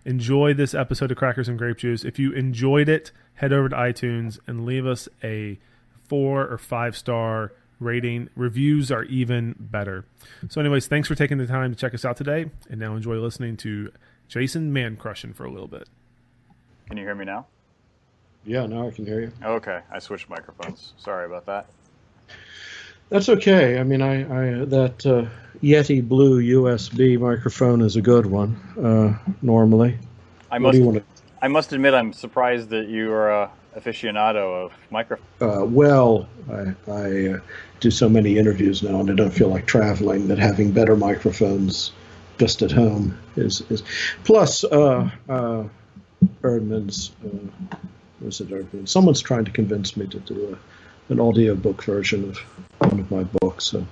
enjoy this episode of Crackers and Grape Juice. If you enjoyed it, head over to iTunes and leave us a 4 or 5 star rating. Reviews are even better. So anyways, thanks for taking the time to check us out today, and now enjoy listening to Jason man-crushing for a little bit. Can you hear me now? Yeah, now I can hear you. Okay, I switched microphones. Sorry about that. That's okay. I mean, that Yeti Blue USB microphone is a good one, normally. I must admit I'm surprised that you are a aficionado of microphones. Well, I do so many interviews now, and I don't feel like traveling, that having better microphones just at home is plus Erdman's was it Erdman? Someone's trying to convince me to do an audiobook version of one of my books. So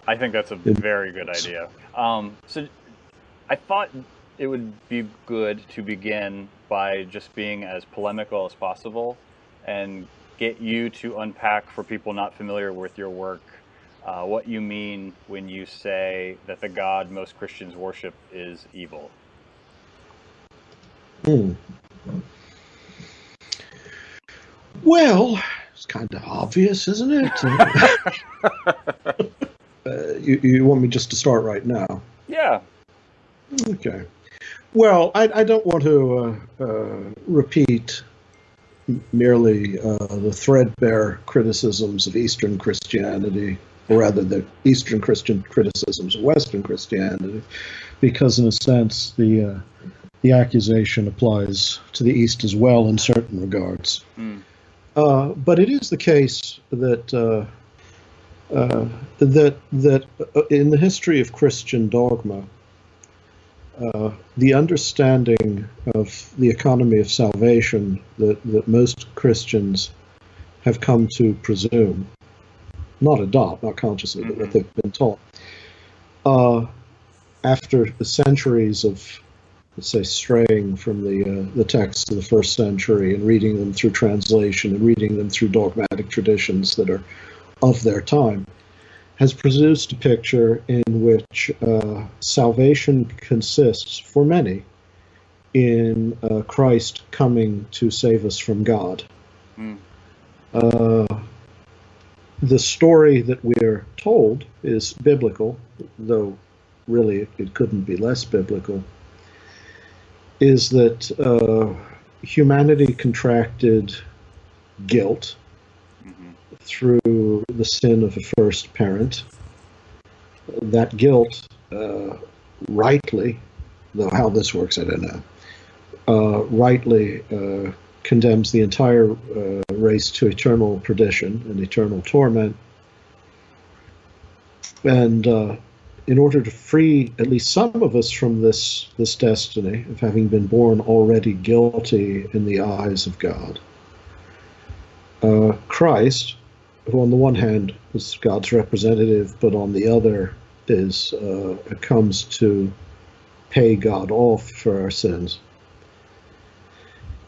I think that's a very good idea. So I thought it would be good to begin by just being as polemical as possible and get you to unpack, for people not familiar with your work, what you mean when you say that the God most Christians worship is evil. Well, it's kind of obvious, isn't it? You want me just to start right now? Yeah. Okay. Well, I don't want to repeat merely the threadbare criticisms of Eastern Christianity, or rather the Eastern Christian criticisms of Western Christianity, because in a sense the accusation applies to the East as well in certain regards. But it is the case that that in the history of Christian dogma, the understanding of the economy of salvation that most Christians have come to presume, not adopt, not consciously, but what they've been taught, after the centuries of, let's say, straying from the texts of the first century and reading them through translation and reading them through dogmatic traditions that are of their time, has produced a picture in which salvation consists, for many, in Christ coming to save us from God. The story that we're told is biblical, though really it couldn't be less biblical, is that humanity contracted guilt through the sin of a first parent. That guilt, rightly, though how this works I don't know, rightly condemns the entire race to eternal perdition and eternal torment. And in order to free at least some of us from this destiny of having been born already guilty in the eyes of God, Christ, who on the one hand is God's representative, but on the other is comes to pay God off for our sins,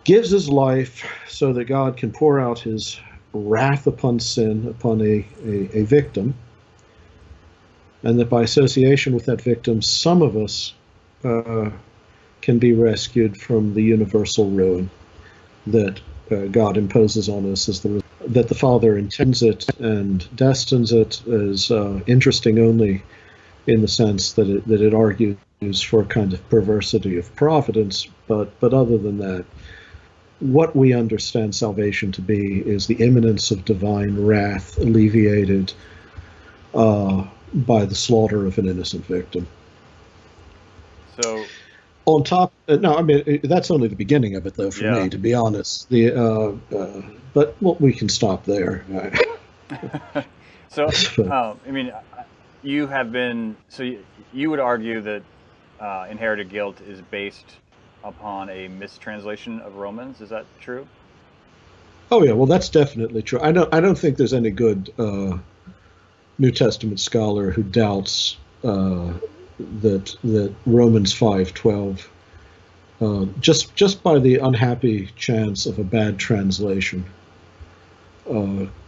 gives his life so that God can pour out his wrath upon sin upon a victim, and that by association with that victim, some of us can be rescued from the universal ruin that God imposes on us as that the Father intends it and destines it is interesting only in the sense that it argues for a kind of perversity of providence, but other than that, what we understand salvation to be is the imminence of divine wrath alleviated by the slaughter of an innocent victim. So, on top, no, I mean that's only the beginning of it, though. For me, to be honest, but well, we can stop there. So, I mean, you have been. So you would argue that inherited guilt is based upon a mistranslation of Romans. Is that true? Oh yeah, well that's definitely true. I don't think there's any good New Testament scholar who doubts that Romans 5:12, just by the unhappy chance of a bad translation,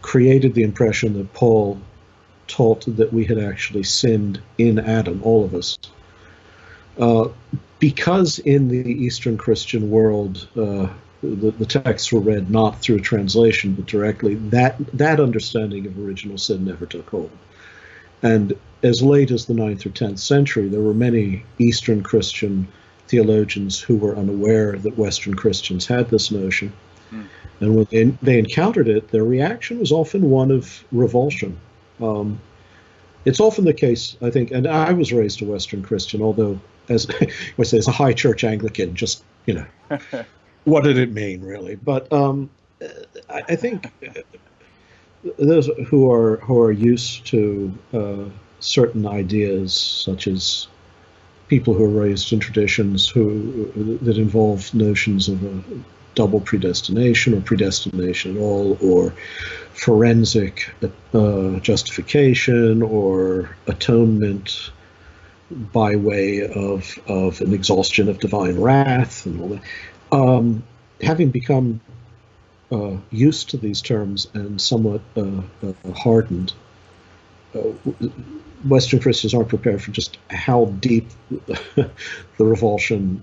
created the impression that Paul taught that we had actually sinned in Adam, all of us, Because in the Eastern Christian world, the texts were read not through translation but directly, that understanding of original sin never took hold. And as late as the 9th or 10th century, there were many Eastern Christian theologians who were unaware that Western Christians had this notion. And when they encountered it, their reaction was often one of revulsion. It's often the case, I think, and I was raised a Western Christian, although, as I say, as a high church Anglican, just, what did it mean, really? But I think those who are used to certain ideas, such as people who are raised in traditions that involve notions of a double predestination or predestination at all, or forensic justification or atonement by way of an exhaustion of divine wrath and all that. Having become used to these terms and somewhat hardened, Western Christians aren't prepared for just how deep the revulsion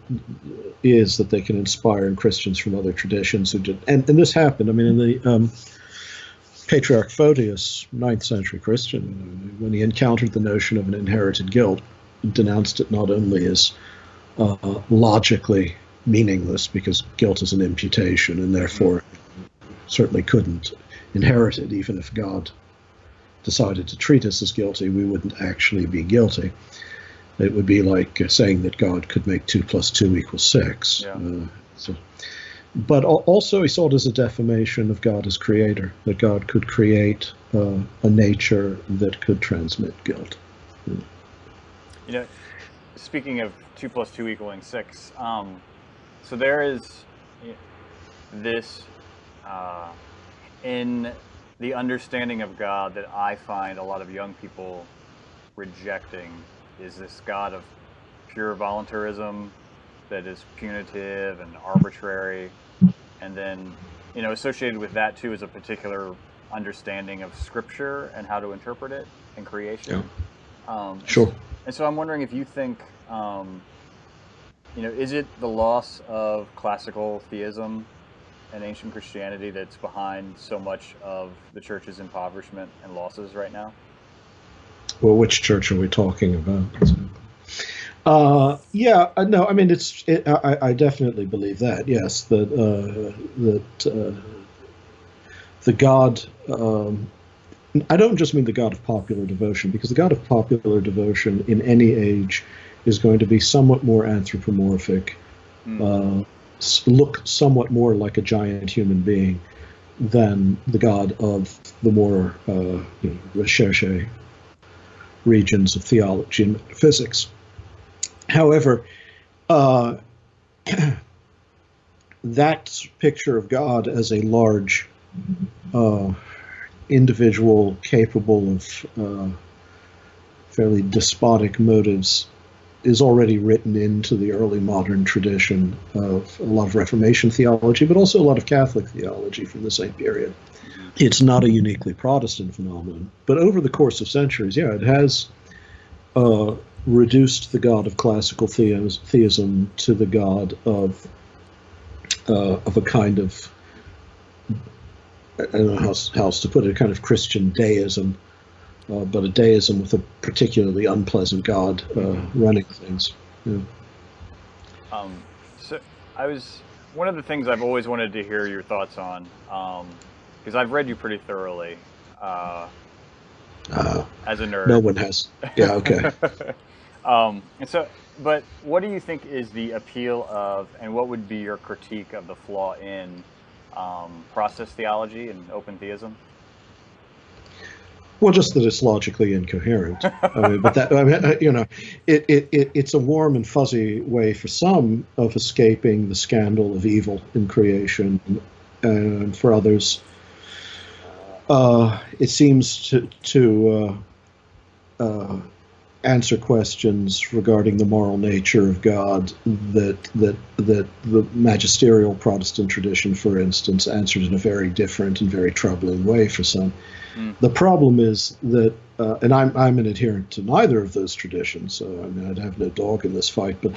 is that they can inspire in Christians from other traditions who did. And this happened. I mean, in the Patriarch Photius, 9th century Christian, when he encountered the notion of an inherited guilt, denounced it not only as logically meaningless, because guilt is an imputation and therefore certainly couldn't inherit it, even if God decided to treat us as guilty, we wouldn't actually be guilty. It would be like saying that God could make 2 + 2 = 6. Yeah. But also he saw it as a defamation of God as creator, that God could create a nature that could transmit guilt. Speaking of 2 + 2 = 6, so there is this in the understanding of God that I find a lot of young people rejecting, is this God of pure voluntarism that is punitive and arbitrary. And then, associated with that too is a particular understanding of Scripture and how to interpret it in creation. Yeah. Sure. And so I'm wondering if you think, is it the loss of classical theism and ancient Christianity that's behind so much of the church's impoverishment and losses right now? Well, which church are we talking about? No, I mean, I definitely believe that. Yes, that the God. I don't just mean the God of popular devotion, because the God of popular devotion in any age is going to be somewhat more anthropomorphic, look somewhat more like a giant human being than the God of the more recherche regions of theology and metaphysics. However, that picture of God as a large individual capable of fairly despotic motives is already written into the early modern tradition of a lot of Reformation theology, but also a lot of Catholic theology from the same period. It's not a uniquely Protestant phenomenon, but over the course of centuries, it has reduced the God of classical theism to the God of a kind of, I don't know how else to put it, a kind of Christian deism, but a deism with a particularly unpleasant God running things. Yeah. So one of the things I've always wanted to hear your thoughts on, because I've read you pretty thoroughly as a nerd. No one has. Yeah, okay. And so, but what do you think is the appeal of, and what would be your critique of the flaw in process theology and open theism? Well, just that it's logically incoherent. I mean, but that, I mean, it's a warm and fuzzy way for some of escaping the scandal of evil in creation, and for others, it seems to answer questions regarding the moral nature of God that the magisterial Protestant tradition, for instance, answered in a very different and very troubling way for some. The problem is that and I'm an adherent to neither of those traditions, so I mean, I'd have no dog in this fight. But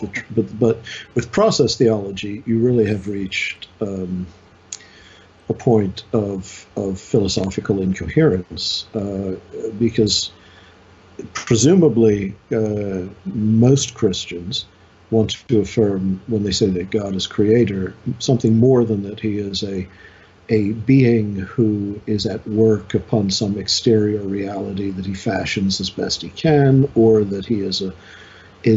but with process theology, you really have reached a point of philosophical incoherence, because presumably most Christians want to affirm, when they say that God is creator, something more than that he is a being who is at work upon some exterior reality that he fashions as best he can, or that he is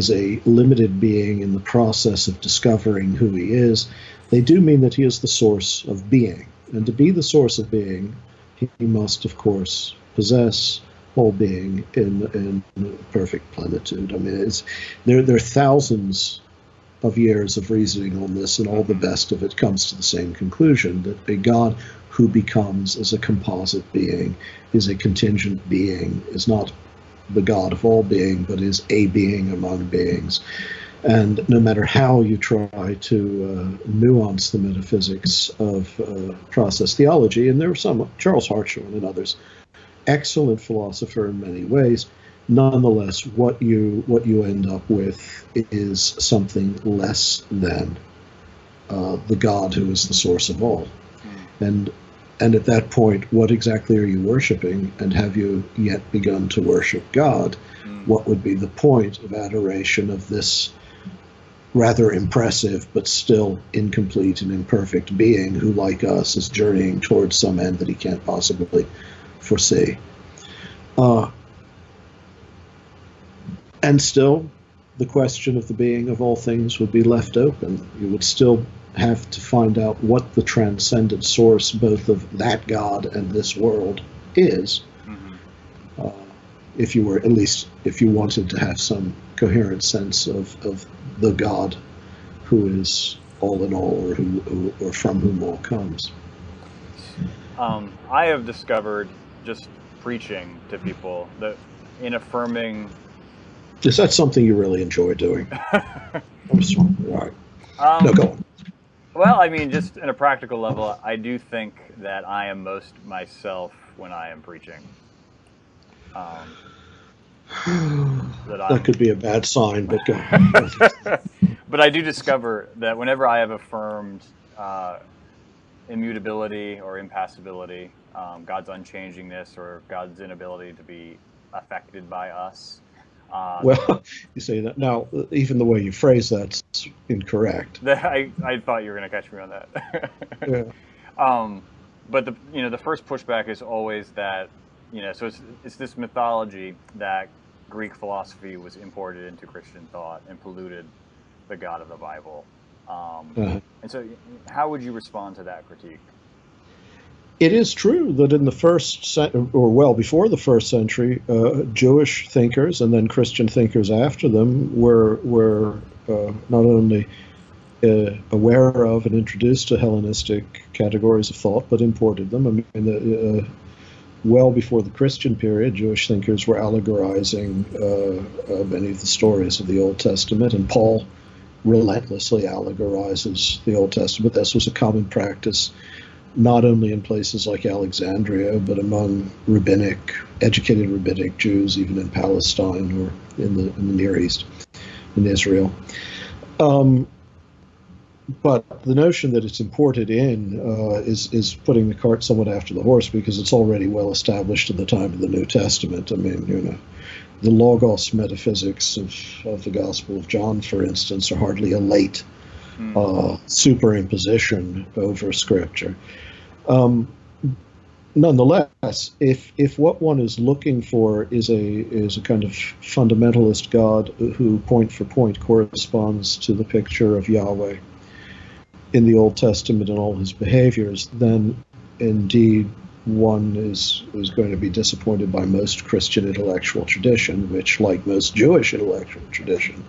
a limited being in the process of discovering who he is. They do mean that he is the source of being. And to be the source of being, he must, of course, possess all being in perfect plenitude. I mean, there are thousands of years of reasoning on this, and all the best of it comes to the same conclusion, that a God who becomes as a composite being, is a contingent being, is not the God of all being, but is a being among beings. And no matter how you try to nuance the metaphysics of process theology, and there are some, Charles Hart and others, excellent philosopher in many ways, nonetheless, what you end up with is something less than the God who is the source of all. And at that point, what exactly are you worshiping, and have you yet begun to worship God? What would be the point of adoration of this rather impressive but still incomplete and imperfect being who, like us, is journeying towards some end that he can't possibly foresee? And still, the question of the being of all things would be left open. You would still have to find out what the transcendent source, both of that God and this world, is. If you were, at least if you wanted to have some coherent sense of the God who is all in all, or from whom all comes. I have discovered, just preaching to people, that in affirming... Is that something you really enjoy doing? I'm sorry. All right. No, go on. Well, I mean, just in a practical level, I do think that I am most myself when I am preaching. That could be a bad sign, but go. But I do discover that whenever I have affirmed immutability or impassibility, God's unchangingness, or God's inability to be affected by us. Well, you say that now. Even the way you phrase that's incorrect. I thought you were going to catch me on that. Yeah. But the first pushback is always that, so it's this mythology that Greek philosophy was imported into Christian thought and polluted the God of the Bible. And so, how would you respond to that critique? It is true that in the before the first century, Jewish thinkers and then Christian thinkers after them were not only aware of and introduced to Hellenistic categories of thought, but imported them. I mean, well before the Christian period, Jewish thinkers were allegorizing many of the stories of the Old Testament, and Paul relentlessly allegorizes the Old Testament. This was a common practice not only in places like Alexandria, but among educated rabbinic Jews, even in Palestine or in the Near East, in Israel. But the notion that it's imported in is putting the cart somewhat after the horse, because it's already well established in the time of the New Testament. I mean, the Logos metaphysics of the Gospel of John, for instance, are hardly a late superimposition over Scripture. Nonetheless, if what one is looking for is a kind of fundamentalist God who point for point corresponds to the picture of Yahweh in the Old Testament and all his behaviors, then indeed one is going to be disappointed by most Christian intellectual tradition, which, like most Jewish intellectual tradition,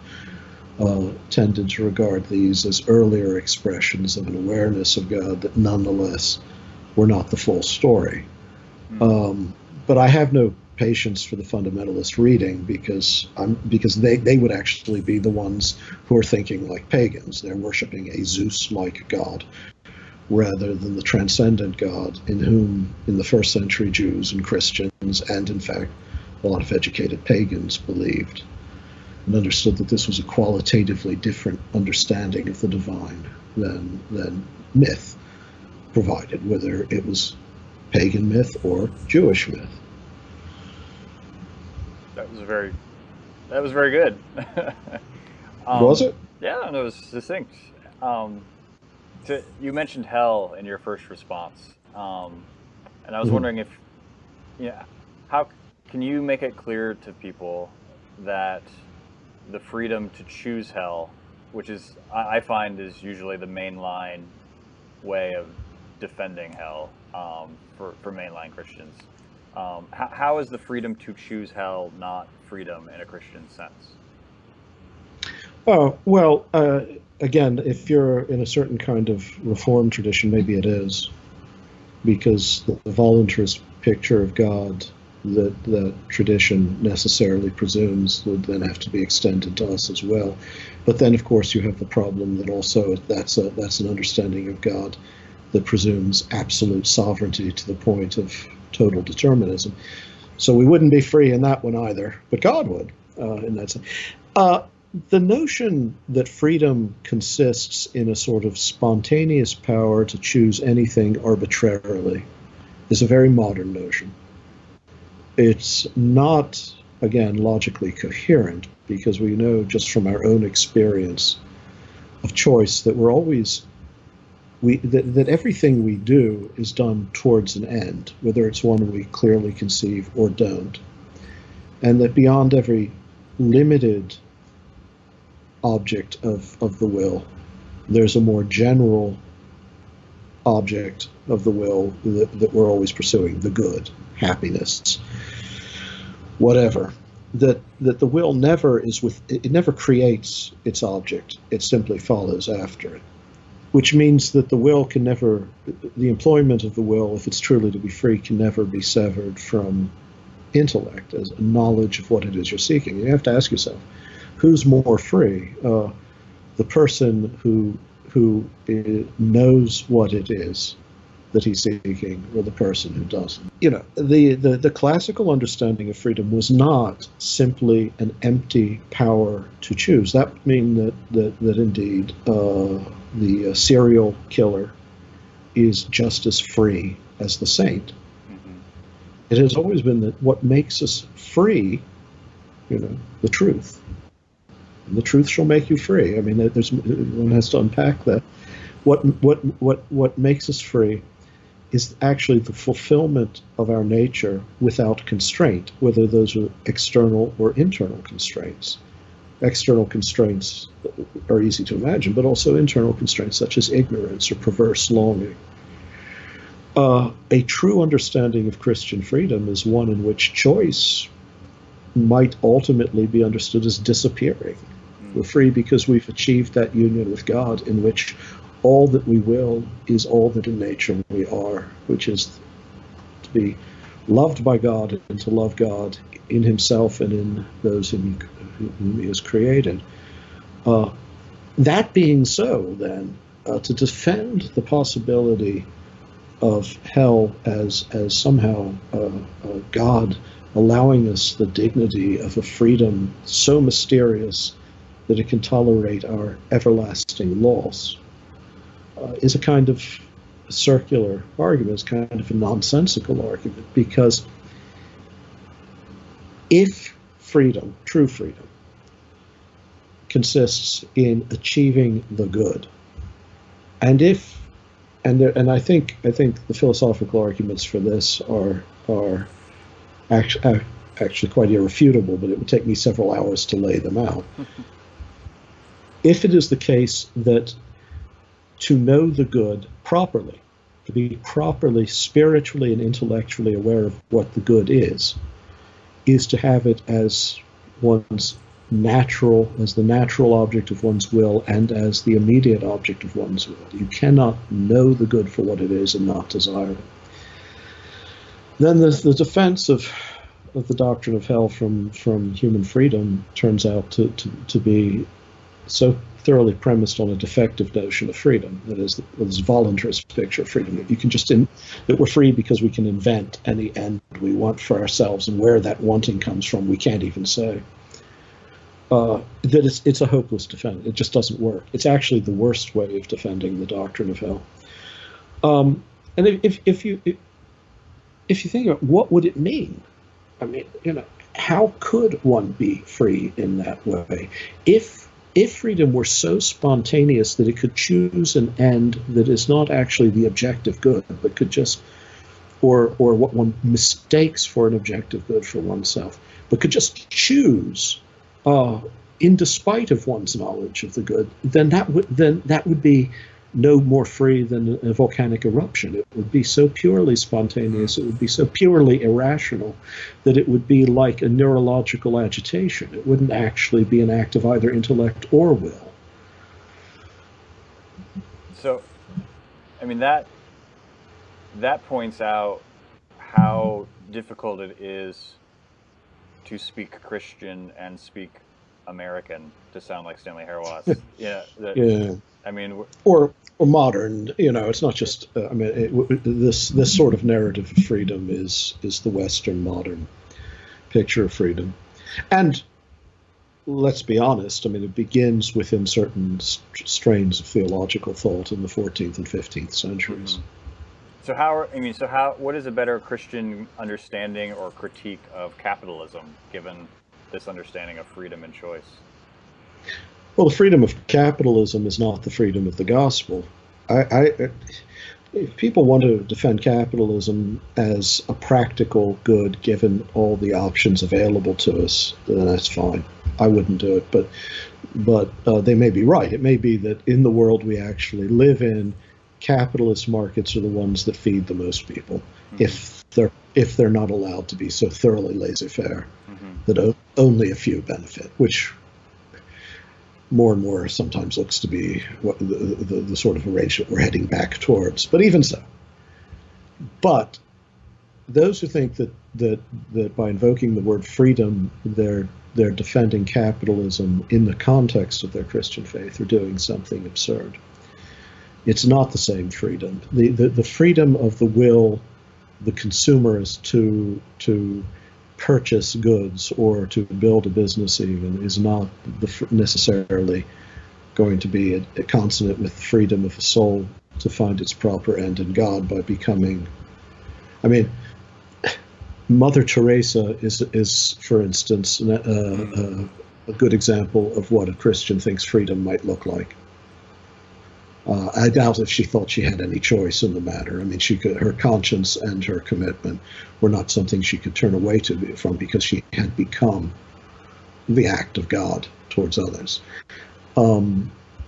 tended to regard these as earlier expressions of an awareness of God that nonetheless were not the full story. But I have no patience for the fundamentalist reading, because they would actually be the ones who are thinking like pagans. They're worshiping a Zeus-like God rather than the transcendent God in whom, in the first century, Jews and Christians, and in fact a lot of educated pagans believed, and understood that this was a qualitatively different understanding of the divine than myth provided, whether it was pagan myth or Jewish myth. That was very good. Was it? Yeah, and it was succinct. You mentioned hell in your first response, and I was wondering if, how can you make it clear to people that the freedom to choose hell, which is I find is usually the mainline way of defending hell for mainline Christians. How is the freedom to choose hell not freedom in a Christian sense? Oh, well, again, if you're in a certain kind of Reformed tradition, maybe it is, because the voluntarist picture of God that tradition necessarily presumes would then have to be extended to us as well. But then, of course, you have the problem that also that's an understanding of God that presumes absolute sovereignty to the point of total determinism. So we wouldn't be free in that one either, but God would in that sense. The notion that freedom consists in a sort of spontaneous power to choose anything arbitrarily is a very modern notion. It's not, again, logically coherent, because we know just from our own experience of choice that that everything we do is done towards an end, whether it's one we clearly conceive or don't, and that beyond every limited object of the will, there's a more general object of the will that we're always pursuing, the good, happiness, whatever. That the will never never creates its object, it simply follows after it. Which means that the will can never, the employment of the will, if it's truly to be free, can never be severed from intellect, as a knowledge of what it is you're seeking. You have to ask yourself, who's more free? The person who knows what it is that he's seeking, or the person who doesn't. The classical understanding of freedom was not simply an empty power to choose. That would mean that indeed the serial killer is just as free as the saint. Mm-hmm. It has always been that what makes us free, the truth. And the truth shall make you free. I mean, one has to unpack that. What makes us free is actually the fulfillment of our nature without constraint, whether those are external or internal constraints. External constraints are easy to imagine, but also internal constraints such as ignorance or perverse longing. A true understanding of Christian freedom is one in which choice might ultimately be understood as disappearing. We're free because we've achieved that union with God in which all that we will is all that in nature we are, which is to be loved by God and to love God in himself and in those whom he has created. That being so, then, to defend the possibility of hell as somehow God allowing us the dignity of a freedom so mysterious that it can tolerate our everlasting loss, is a kind of circular argument, it's kind of a nonsensical argument, because if freedom, true freedom, consists in achieving the good, and I think the philosophical arguments for this are actually quite irrefutable, but it would take me several hours to lay them out. If it is the case that to know the good properly, to be properly spiritually and intellectually aware of what the good is to have it as one's as the natural object of one's will and as the immediate object of one's will. You cannot know the good for what it is and not desire it. Then the defense of the doctrine of hell from human freedom turns out to be so thoroughly premised on a defective notion of freedom. That is, this voluntarist picture of freedom, that you can just that we're free because we can invent any end we want for ourselves, and where that wanting comes from, we can't even say. That it's a hopeless defense. It just doesn't work. It's actually the worst way of defending the doctrine of hell. And if you think about what would it mean, I mean, how could one be free in that way? If freedom were so spontaneous that it could choose an end that is not actually the objective good, but could just, or what one mistakes for an objective good for oneself, but could just choose, in despite of one's knowledge of the good, then that would be no more free than a volcanic eruption. It would be so purely spontaneous, it would be so purely irrational, that it would be like a neurological agitation. It wouldn't actually be an act of either intellect or will. So, I mean, that points out how difficult it is to speak Christian and speak American, to sound like Stanley Hauerwas. Yeah. I mean, or modern. It's not just. This sort of narrative of freedom is the Western modern picture of freedom, and let's be honest. I mean, it begins within certain strains of theological thought in the 14th and 15th centuries. Mm-hmm. So what is a better Christian understanding or critique of capitalism, given this understanding of freedom and choice? Well, the freedom of capitalism is not the freedom of the gospel. If people want to defend capitalism as a practical good, given all the options available to us, then that's fine. I wouldn't do it, but they may be right. It may be that in the world we actually live in, capitalist markets are the ones that feed the most people, mm-hmm. if they're not allowed to be so thoroughly laissez-faire, mm-hmm. that only a few benefit, which more and more sometimes looks to be what the sort of arrangement we're heading back towards. But even so, but those who think that by invoking the word freedom, they're defending capitalism in the context of their Christian faith are doing something absurd. It's not the same freedom. The freedom of the will, the consumerist to purchase goods or to build a business even is not necessarily going to be a consonant with the freedom of the soul to find its proper end in God by becoming. I mean, Mother Teresa is for instance, a good example of what a Christian thinks freedom might look like. I doubt if she thought she had any choice in the matter. I mean, her conscience and her commitment were not something she could turn away from because she had become the act of God towards others.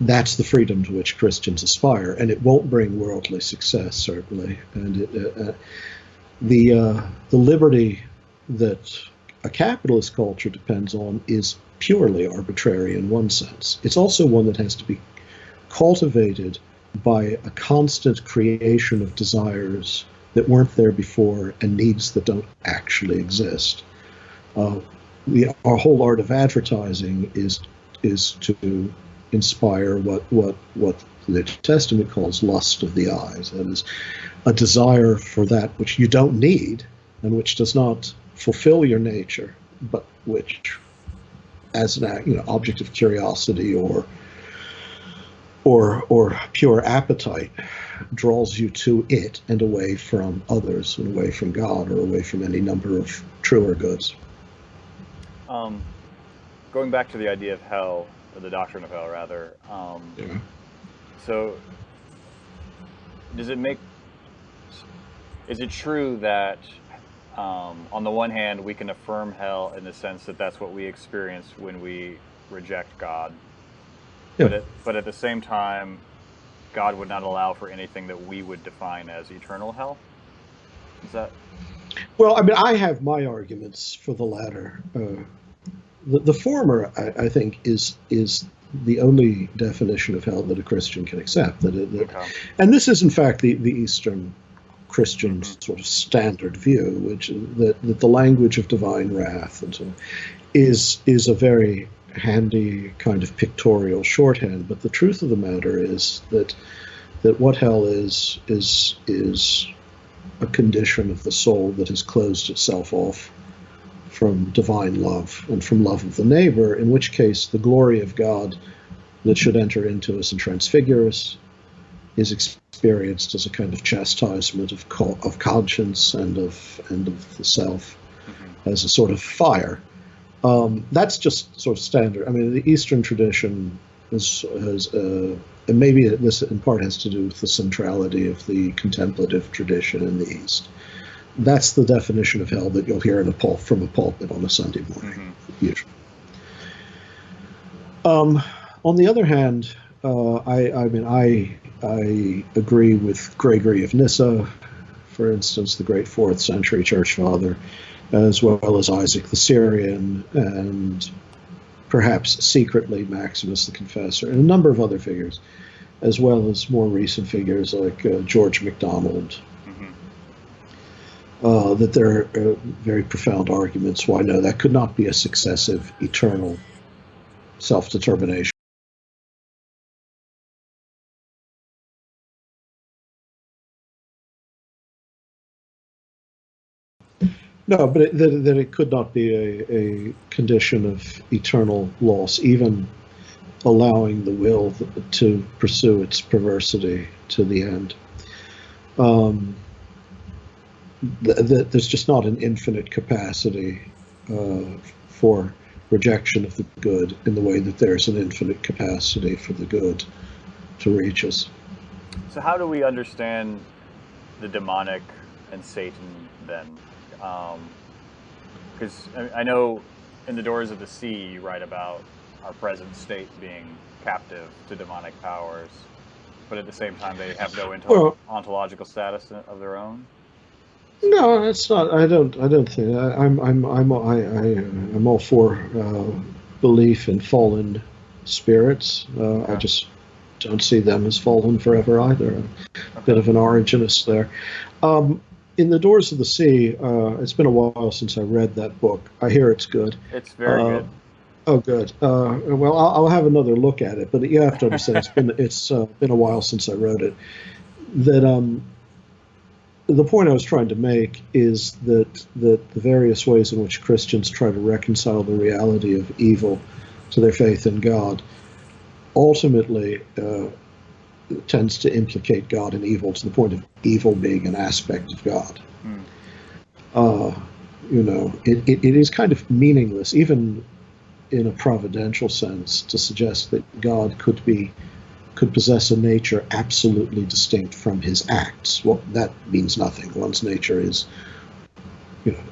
That's the freedom to which Christians aspire, and it won't bring worldly success, certainly. And the liberty that a capitalist culture depends on is purely arbitrary in one sense. It's also one that has to be cultivated by a constant creation of desires that weren't there before and needs that don't actually exist. Our whole art of advertising is to inspire what the New Testament calls lust of the eyes. That is, a desire for that which you don't need and which does not fulfill your nature, but which, as an object of curiosity or pure appetite, draws you to it and away from others and away from God or away from any number of truer goods. Going back to the idea of hell, or the doctrine of hell rather, Yeah. So is it true that on the one hand we can affirm hell in the sense that that's what we experience when we reject God? Yeah. But at the same time, God would not allow for anything that we would define as eternal hell? Is that? Well, I mean, I have my arguments for the latter. The former, I think, is the only definition of hell that a Christian can accept. Okay. And this is, in fact, the Eastern Christian sort of standard view, which that the language of divine wrath and so on is a very handy kind of pictorial shorthand, but the truth of the matter is that what hell is a condition of the soul that has closed itself off from divine love and from love of the neighbor, in which case the glory of God that should enter into us and transfigure us is experienced as a kind of chastisement of conscience and of the self, as a sort of fire. That's just sort of standard. I mean, the Eastern tradition and maybe this in part has to do with the centrality of the contemplative tradition in the East. That's the definition of hell that you'll hear from a pulpit on a Sunday morning, usually. On the other hand, I agree with Gregory of Nyssa, for instance, the great 4th century church father, as well as Isaac the Syrian, and perhaps secretly Maximus the Confessor, and a number of other figures, as well as more recent figures like George MacDonald, that there are very profound arguments why no, that could not be a successive, eternal self-determination. No, but that it could not be a condition of eternal loss, even allowing the will to pursue its perversity to the end. There's just not an infinite capacity for rejection of the good in the way that there's an infinite capacity for the good to reach us. So how do we understand the demonic and Satan then? Because I know in The Doors of the Sea you write about our present state being captive to demonic powers, but at the same time they have no ontological status of their own. No, it's not. I don't think. I'm all for belief in fallen spirits. I just don't see them as fallen forever either. A bit of an originist there. In The Doors of the Sea, it's been a while since I read that book. I hear it's good. It's very good. Oh, good. Well, I'll have another look at it, but you have to understand it's been a while since I wrote it. That the point I was trying to make is that the various ways in which Christians try to reconcile the reality of evil to their faith in God ultimately tends to implicate God in evil, to the point of evil being an aspect of God. It is kind of meaningless, even in a providential sense, to suggest that God could possess a nature absolutely distinct from his acts. Well, that means nothing. One's nature is,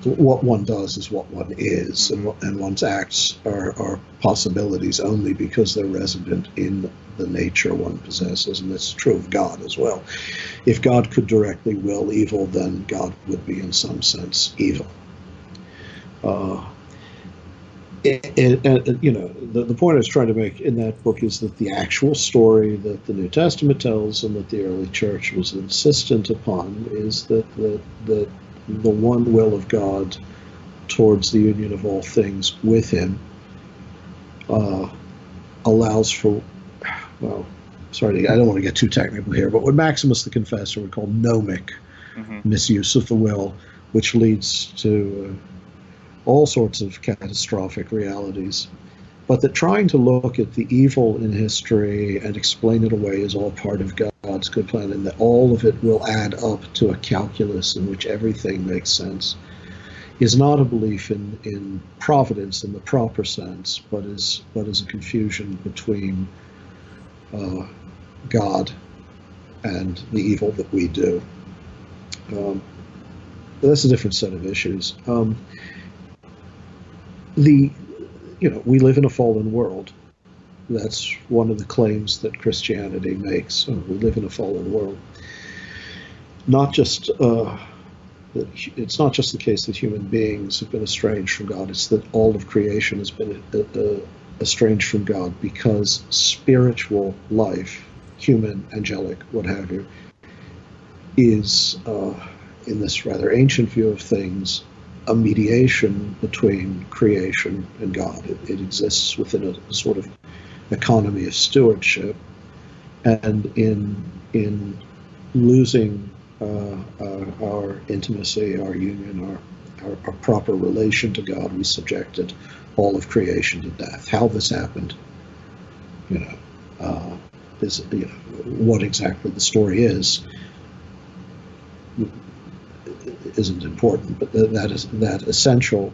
what one does is what one is, and one's acts are possibilities only because they're resident in the nature one possesses, and that's true of God as well. If God could directly will evil, then God would be in some sense evil. The point I was trying to make in that book is that the actual story that the New Testament tells and that the early church was insistent upon is that the one will of God towards the union of all things with him allows for, well, sorry, I don't want to get too technical here, but what Maximus the Confessor would call gnomic misuse of the will, which leads to all sorts of catastrophic realities. But that trying to look at the evil in history and explain it away is all part of God's good plan, and that all of it will add up to a calculus in which everything makes sense, is not a belief in providence in the proper sense, but is a confusion between God and the evil that we do. That's a different set of issues. We live in a fallen world. That's one of the claims that Christianity makes. We live in a fallen world. It's not just the case that human beings have been estranged from God. It's that all of creation has been estranged from God because spiritual life, human, angelic, what have you, is, in this rather ancient view of things, a mediation between creation and God. It exists within a sort of economy of stewardship, and in losing our intimacy, our union, our proper relation to God, we subjected all of creation to death. How this happened, what exactly the story is isn't important, but that essential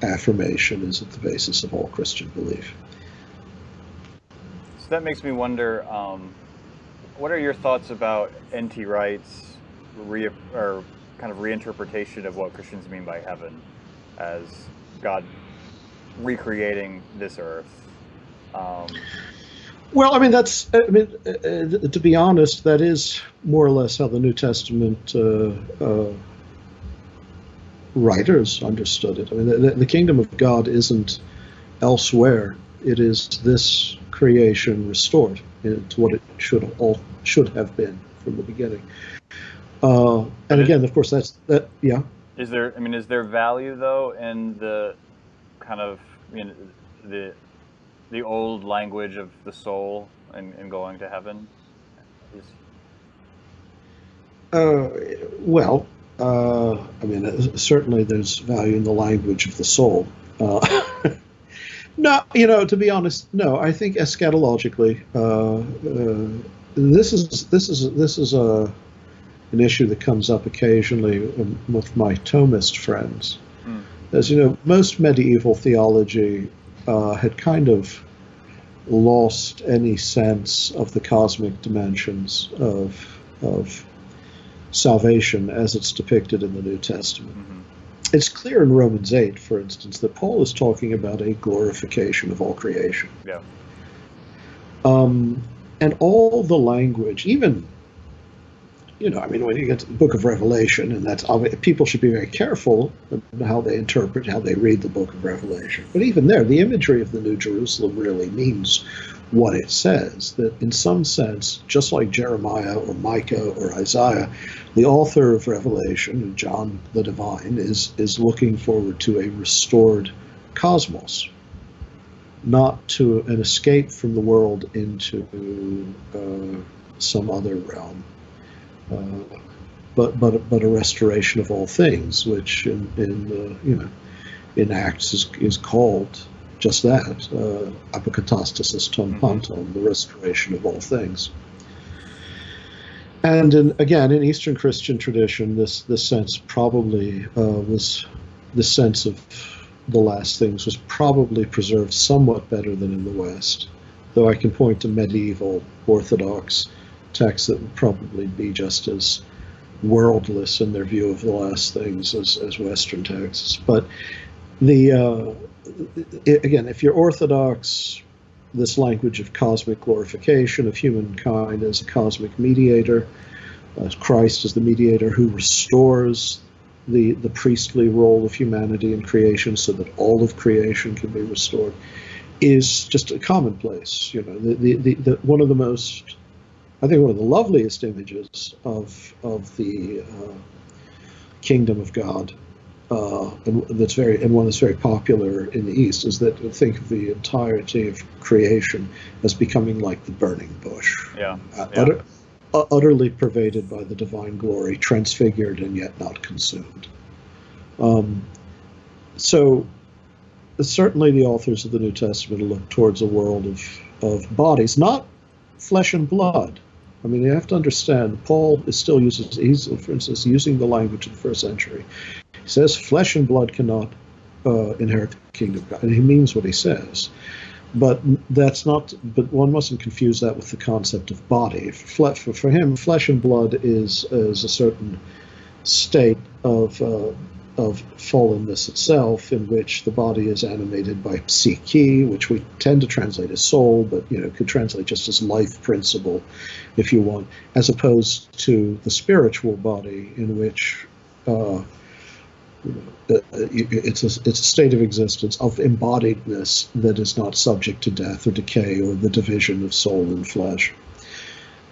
affirmation is at the basis of all Christian belief. So that makes me wonder, what are your thoughts about N.T. Wright's kind of reinterpretation of what Christians mean by heaven as God recreating this earth? Well, to be honest, that is more or less how the New Testament writers understood it. I mean, the kingdom of God isn't elsewhere. It is this creation restored to what it should have been from the beginning. And again, of course, that. Yeah. Is there value though in the kind of the old language of the soul and going to heaven? Certainly there's value in the language of the soul. No, to be honest, no. I think eschatologically, this is an issue that comes up occasionally with my Thomist friends. As you know, most medieval theology had kind of lost any sense of the cosmic dimensions of salvation as it's depicted in the New Testament. Mm-hmm. It's clear in Romans 8, for instance, that Paul is talking about a glorification of all creation. Yeah. And all the language, even, when you get to the book of Revelation, and people should be very careful how they interpret, how they read the book of Revelation. But even there, the imagery of the New Jerusalem really means what it says, that in some sense, just like Jeremiah or Micah or Isaiah, the author of Revelation, John the Divine, is looking forward to a restored cosmos, not to an escape from the world into some other realm, but a restoration of all things, which in Acts is called just that, apokatastasis ton panton, the restoration of all things. And in Eastern Christian tradition, this sense probably this sense of the last things was probably preserved somewhat better than in the West, though I can point to medieval Orthodox texts that would probably be just as worldless in their view of the last things as Western texts. But again, if you're Orthodox, this language of cosmic glorification of humankind as a cosmic mediator, Christ as the mediator who restores the priestly role of humanity in creation so that all of creation can be restored, is just a commonplace. One of the loveliest images of the kingdom of God, and one that's very popular in the East, is that think of the entirety of creation as becoming like the burning bush, utterly pervaded by the divine glory, transfigured and yet not consumed. So certainly the authors of the New Testament look towards a world of bodies, not flesh and blood. I mean, you have to understand, Paul is still he's, for instance, using the language of the first century. He says flesh and blood cannot inherit the kingdom of God, and he means what he says. But but one mustn't confuse that with the concept of body. For him, flesh and blood is a certain state of fallenness itself, in which the body is animated by psyche, which we tend to translate as soul, but could translate just as life principle, if you want, as opposed to the spiritual body, in which it's a state of existence of embodiedness that is not subject to death or decay or the division of soul and flesh.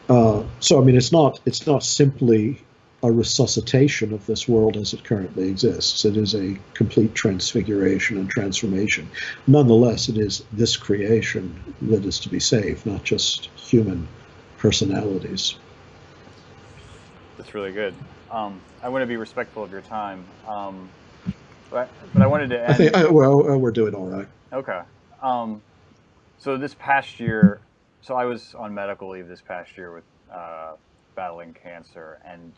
So I mean, it's not simply a resuscitation of this world as it currently exists. It is a complete transfiguration and transformation. Nonetheless, it is this creation that is to be saved, not just human personalities. That's really good. I want to be respectful of your time, but I wanted to end. I think, we're doing all right. Okay. So this past year, so I was on medical leave this past year with battling cancer, and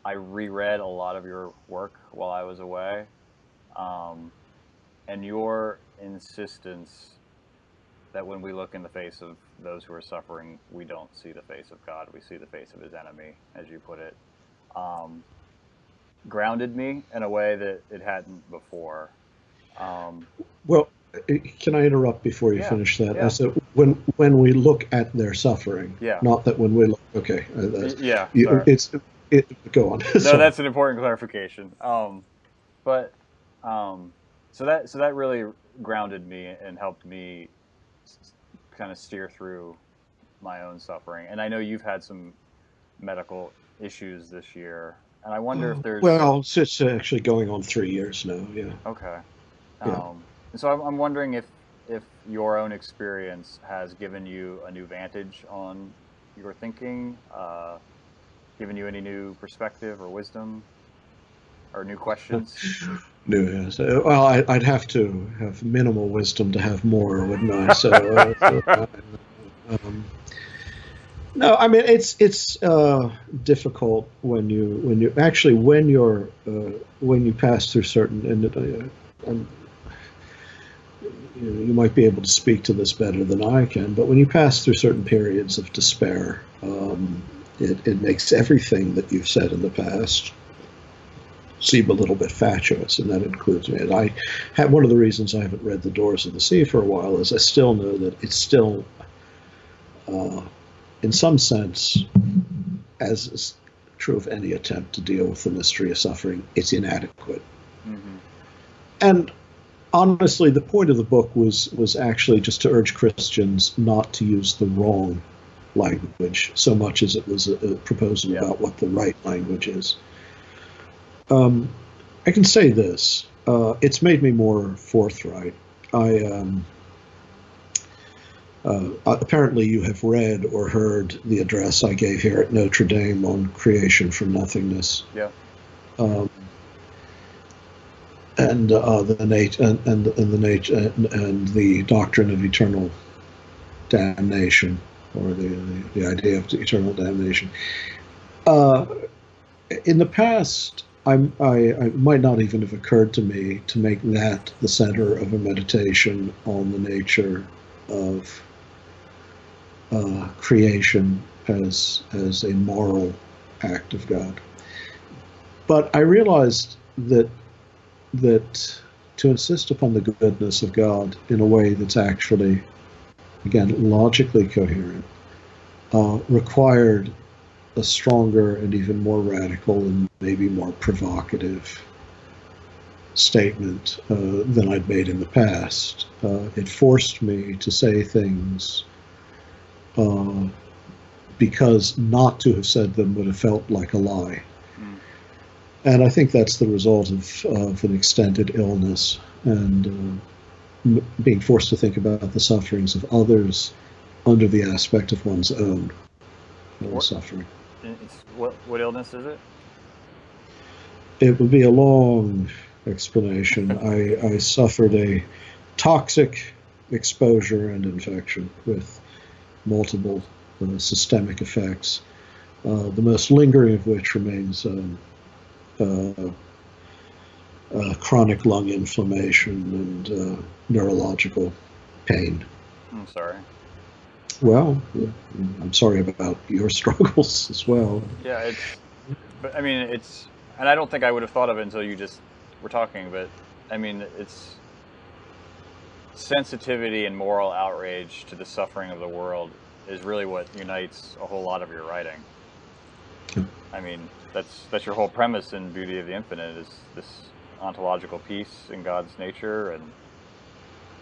I reread a lot of your work while I was away, and your insistence that when we look in the face of those who are suffering, we don't see the face of God, we see the face of his enemy, as you put it, grounded me in a way that it hadn't before. Well, can I interrupt before you finish that? Yeah. So when we look at their suffering, not that when we look, okay. Go on. No, that's an important clarification. So that really grounded me and helped me kind of steer through my own suffering. And I know you've had some medical issues this year, and I wonder if there's... Well, it's actually going on 3 years now, yeah. Okay. Yeah. So I'm wondering if your own experience has given you a new vantage on your thinking, given you any new perspective or wisdom, or new questions? Yes. Well, I'd have to have minimal wisdom to have more, wouldn't I? So, no, I mean it's difficult when you pass through certain you might be able to speak to this better than I can, but when you pass through certain periods of despair, it makes everything that you've said in the past seem a little bit fatuous, and that includes me. And one of the reasons I haven't read The Doors of the Sea for a while is I still know that it's still, in some sense, as is true of any attempt to deal with the mystery of suffering, it's inadequate. Mm-hmm. And honestly, the point of the book was actually just to urge Christians not to use the wrong language so much as it was a proposal about what the right language is. I can say this. It's made me more forthright. Apparently you have read or heard the address I gave here at Notre Dame on creation from nothingness. Yeah. And the doctrine of eternal damnation, or the idea of eternal damnation. In the past, I might not even have occurred to me to make that the center of a meditation on the nature of creation as a moral act of God. But I realized that to insist upon the goodness of God in a way that's actually, again, logically coherent, required a stronger and even more radical and maybe more provocative statement than I'd made in the past. It forced me to say things because not to have said them would have felt like a lie. And I think that's the result of an extended illness and being forced to think about the sufferings of others under the aspect of one's own suffering. What illness is it? It would be a long explanation. I suffered a toxic exposure and infection with multiple systemic effects, the most lingering of which remains chronic lung inflammation and neurological pain. I'm sorry. Well, I'm sorry about your struggles as well. Yeah, but I mean, and I don't think I would have thought of it until you just were talking, but I mean, it's sensitivity and moral outrage to the suffering of the world is really what unites a whole lot of your writing. I mean, that's your whole premise in Beauty of the Infinite, is this ontological peace in God's nature, and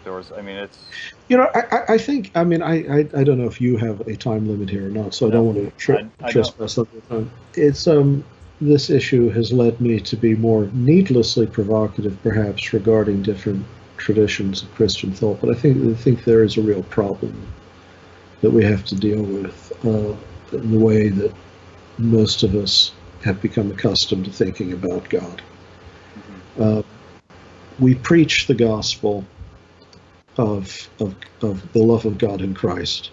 I mean, it's... I think, I mean, I don't know if you have a time limit here or not, so I don't want to trespass up your time. It's, this issue has led me to be more needlessly provocative, perhaps, regarding different traditions of Christian thought. But I think there is a real problem that we have to deal with in the way that most of us have become accustomed to thinking about God. We preach the gospel of the love of God in Christ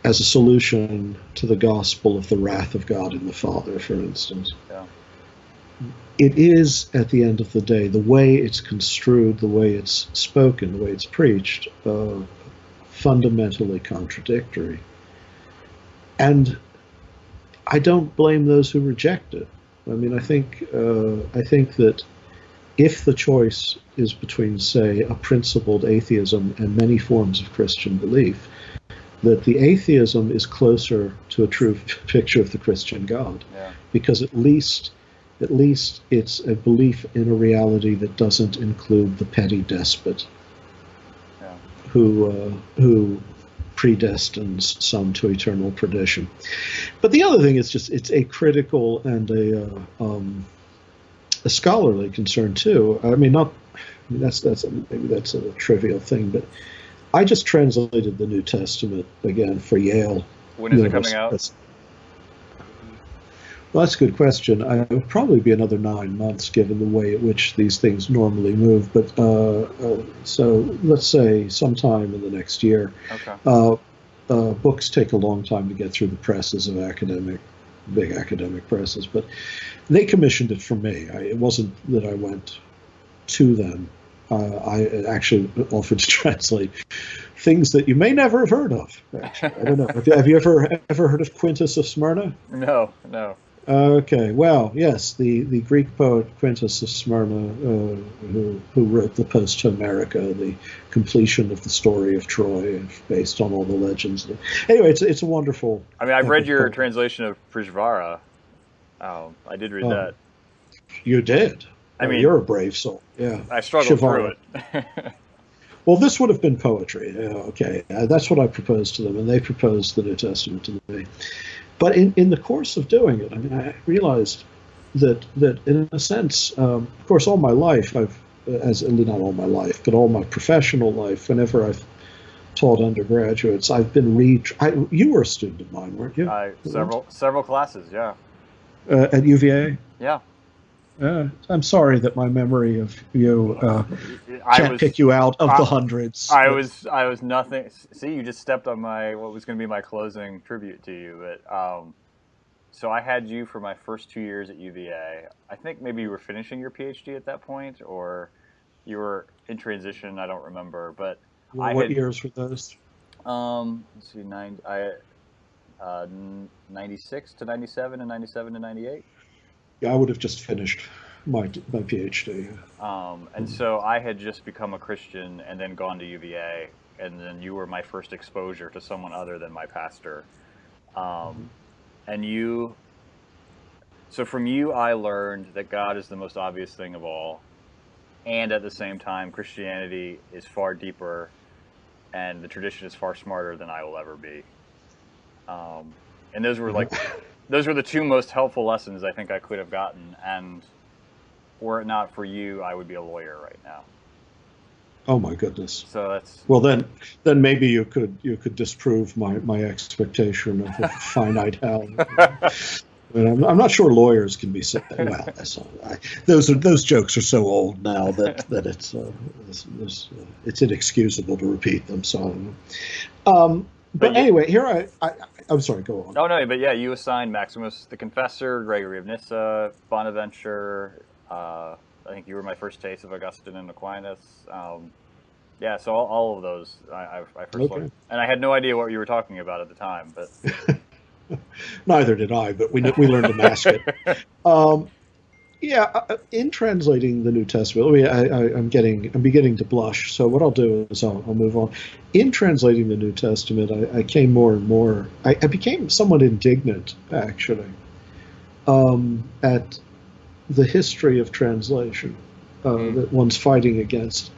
as a solution to the gospel of the wrath of God in the Father, for instance. Yeah. It is, at the end of the day, the way it's construed, the way it's spoken, the way it's preached, fundamentally contradictory. And I don't blame those who reject it. I mean, I think that if the choice is between, say, a principled atheism and many forms of Christian belief, that the atheism is closer to a true picture of the Christian God, because at least it's a belief in a reality that doesn't include the petty despot who predestines some to eternal perdition. But the other thing is just it's a critical and a scholarly concern too. I mean, maybe that's a trivial thing, but I just translated the New Testament again for Yale. When is it coming out? Well, that's a good question. It would probably be another 9 months, given the way in which these things normally move. But so let's say sometime in the next year. Okay. Books take a long time to get through the presses of big academic presses, but they commissioned it from me. It wasn't that I went to them. I actually offered to translate things that you may never have heard of. Actually, I don't know. Have you ever heard of Quintus of Smyrna? No. Okay, well, yes, the Greek poet Quintus of Smyrna, who wrote the Post to America, the completion of the story of Troy, based on all the legends. Anyway, it's a wonderful. I mean, I've read your translation of Prishvara. I did read that. You did. I mean, you're a brave soul. Yeah, I struggled through it. Well, this would have been poetry. Okay, that's what I proposed to them, and they proposed the New Testament to me. But in the course of doing it, I mean, I realized that in a sense, of course, all my life, not all my life, but all my professional life, whenever I've taught undergraduates, I've been you were a student of mine, weren't you? Several classes, yeah. At UVA? Yeah. I'm sorry that my memory of you can't pick you out of the hundreds. I was nothing. See, you just stepped on what was going to be my closing tribute to you. But so I had you for my first 2 years at UVA. I think maybe you were finishing your PhD at that point, or you were in transition. I don't remember. But what years were those? Let's see, 96 to 97 and 97 to 98. I would have just finished my PhD. And so I had just become a Christian and then gone to UVA, and then you were my first exposure to someone other than my pastor. And so from you, I learned that God is the most obvious thing of all, and at the same time, Christianity is far deeper, and the tradition is far smarter than I will ever be. And those were the two most helpful lessons I think I could have gotten, and were it not for you, I would be a lawyer right now. Oh my goodness! So that's then maybe you could disprove my expectation of a finite hell. I'm not sure lawyers can be so well. Those jokes are so old now that it's inexcusable to repeat them. So, but anyway, here I'm sorry. Go on. Oh no, but yeah, you assigned Maximus the Confessor, Gregory of Nyssa, Bonaventure. I think you were my first taste of Augustine and Aquinas. Yeah, so all of those I first learned, and I had no idea what you were talking about at the time, but. Neither did I, but we learned to mask it. In translating the New Testament, I'm beginning to blush. So what I'll do is I'll move on. In translating the New Testament, I came more and more. I became somewhat indignant, actually, at the history of translation that one's fighting against.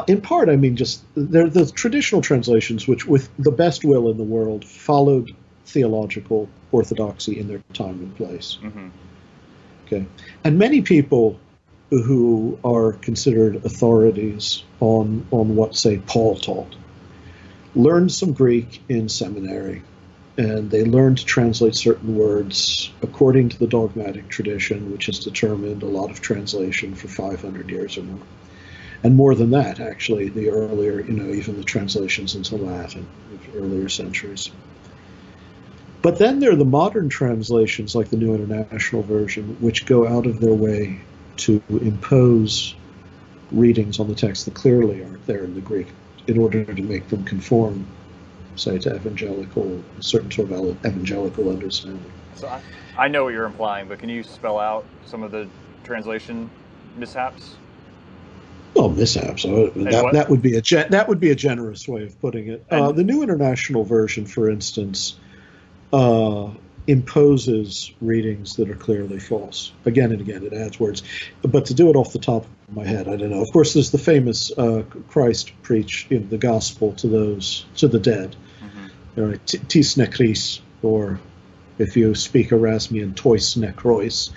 In part, I mean, just they're the traditional translations, which, with the best will in the world, followed theological orthodoxy in their time and place. Mm-hmm. Okay, and many people who are considered authorities on what, say, Paul taught, learned some Greek in seminary, and they learned to translate certain words according to the dogmatic tradition, which has determined a lot of translation for 500 years or more. And more than that, actually, the earlier, even the translations into Latin of earlier centuries. But then there are the modern translations, like the New International Version, which go out of their way to impose readings on the text that clearly aren't there in the Greek in order to make them conform, say, to a certain sort of evangelical understanding. So I know what you're implying, but can you spell out some of the translation mishaps? Well, mishaps. That would be a generous way of putting it. The New International Version, for instance, imposes readings that are clearly false. Again and again, it adds words. But to do it off the top of my head, I don't know. Of course, there's the famous Christ preached the gospel to the dead. Mm-hmm. Tis nekris, or if you speak Erasmian, tois nekrois.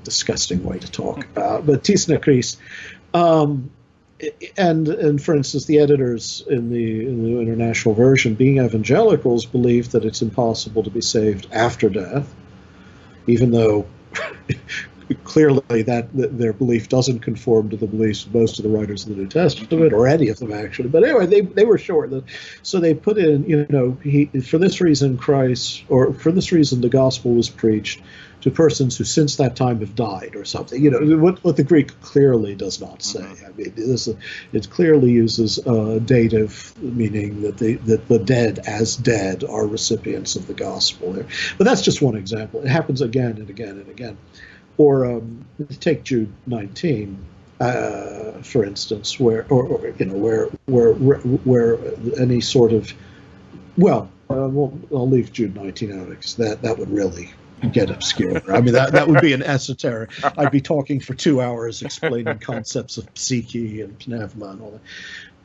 Disgusting way to talk about, but tis nekris. And for instance, the editors in the New International Version, being evangelicals, believe that it's impossible to be saved after death, even though clearly that their belief doesn't conform to the beliefs of most of the writers of the New Testament, or any of them actually. But anyway, they were sure that, so they put in, for this reason the gospel was preached to persons who since that time have died, or something. What the Greek clearly does not say. I mean, it clearly uses dative, meaning that the dead as dead are recipients of the gospel. But that's just one example. It happens again and again and again. Or take Jude 19, for instance, where any sort of, I'll leave Jude 19 out because that would really get obscure. I mean, that would be an esoteric. I'd be talking for 2 hours explaining concepts of psyche and pneuma and all that.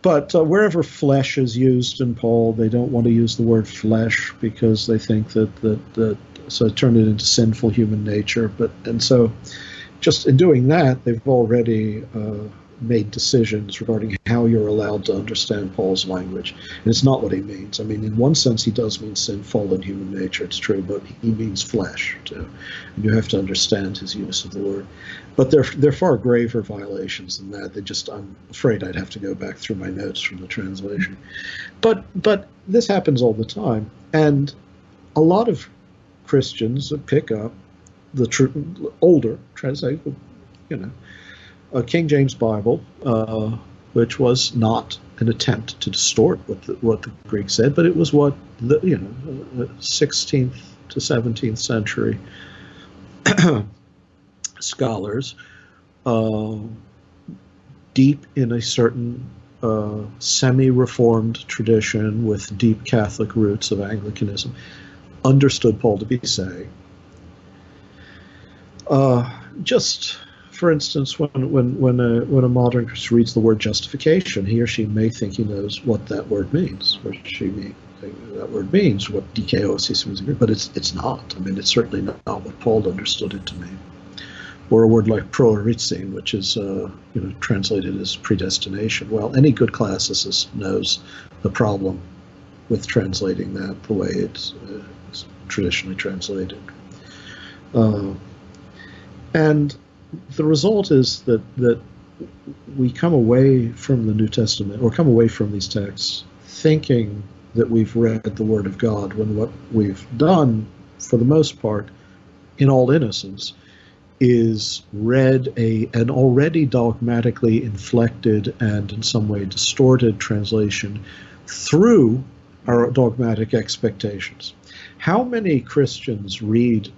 But wherever flesh is used in Paul, they don't want to use the word flesh because they think that so turn it into sinful human nature. And so just in doing that, they've already made decisions regarding how you're allowed to understand Paul's language. And it's not what he means. I mean, in one sense, he does mean sin, fallen human nature, it's true, but he means flesh, too. And you have to understand his use of the word. But they're far graver violations than that. I'm afraid I'd have to go back through my notes from the translation. But this happens all the time. And a lot of Christians pick up the older translation, King James Bible, which was not an attempt to distort what the Greek said, but it was what the 16th to 17th century scholars, deep in a certain semi-reformed tradition with deep Catholic roots of Anglicanism, understood Paul to be saying. Just for instance, when a modern Christian reads the word justification, he or she may think he knows what that word means, or she may think that word means what dikaios means, but it's not. I mean, it's certainly not what Paul understood it to mean. Or a word like proeritzein, which is translated as predestination. Well, any good classicist knows the problem with translating that the way it's traditionally translated. And the result is that we come away from the New Testament, or come away from these texts, thinking that we've read the Word of God, when what we've done, for the most part, in all innocence, is read an already dogmatically inflected and in some way distorted translation through our dogmatic expectations. How many Christians read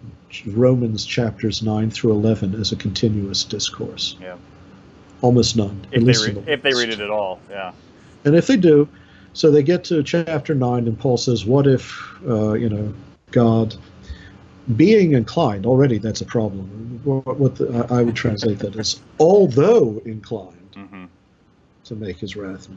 Romans chapters 9 through 11 as a continuous discourse? Yeah. Almost none. If they read it at all, yeah. And if they do, so they get to chapter 9 and Paul says, what if, God, being inclined, already that's a problem. I would translate that as although inclined to make his wrath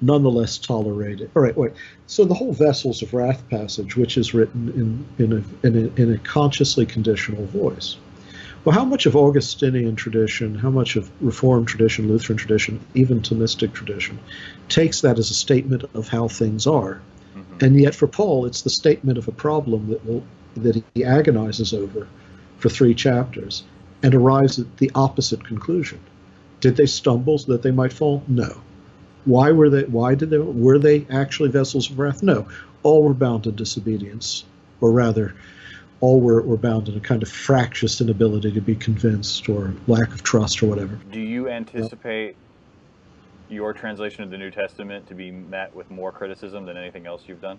nonetheless tolerated. All right, wait. So the whole vessels of wrath passage, which is written in a consciously conditional voice. Well, how much of Augustinian tradition, how much of Reformed tradition, Lutheran tradition, even Thomistic tradition, takes that as a statement of how things are? And yet for Paul, it's the statement of a problem that he agonizes over for 3 chapters and arrives at the opposite conclusion. Did they stumble so that they might fall? No. Why were they? Were they actually vessels of wrath? No. All were bound in disobedience, or rather, all were bound in a kind of fractious inability to be convinced or lack of trust or whatever. Do you anticipate your translation of the New Testament to be met with more criticism than anything else you've done?